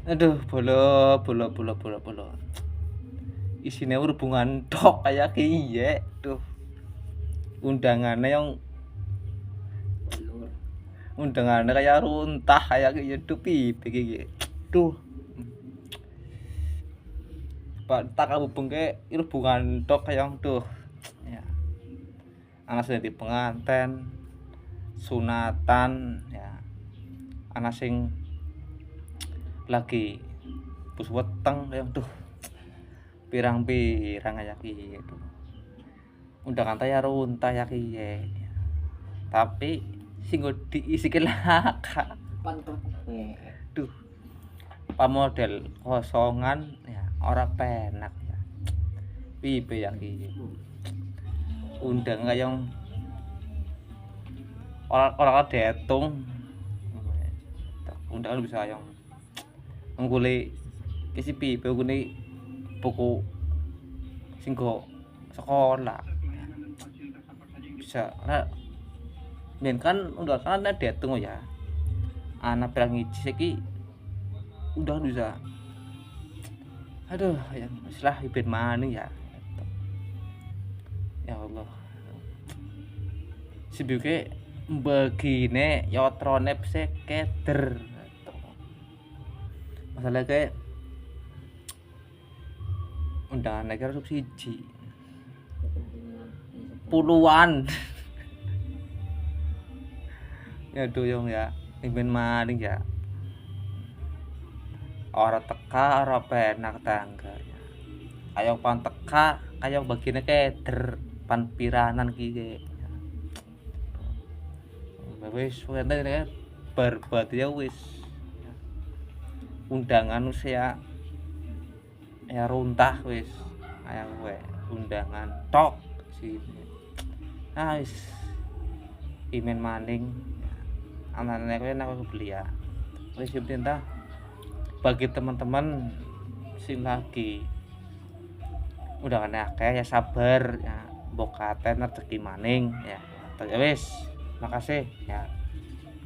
Aduh, bolo. Isine hubungan tok kayak kiye. Duh, undangannya yang undangannya kayak runtah kayak kiye duh piye iki. Duh. Pak tak hubung ke hubungan tok kayak duh. Ya. Anak sing di penganten, sunatan, ya. Anak sing lagi bus weteng kayak duh. Pirang-pirang kayak kiye duh. Undangan ya runtah ya kiye. Tapi sing diisike laka. Duh. Pamodel kosongan ya ora penak ya. Piye ya iki. Undang kayong ora detung. Undangan bisa yang nggule kisi piye ngene buku sing go sekolah. Bisa men kan undangan detung ya. Anak pirang iji iki udah bisa. Aduh, yang istilah ibin maning ya. Ya Allah. Sibuke begine yotrone pse keder. Masalah kayak undangan lagi subsidi. Puluhan. Ya doyong ya, ibin maning ya. Ora teka ora penak tangga ya. Ayo pan teka, ayo begini keder pan piranan ki. Wis wene berbuat ya wis. Undangan usia ya runtah wis. Ayo we undangan tok sini. Ah wis imen maning. Anane kowe nek beli ya. Wis cinta bagi teman-teman sing lagi undangan akeh ya sabar ya mbok katen rezeki maning ya. Wis makasih ya.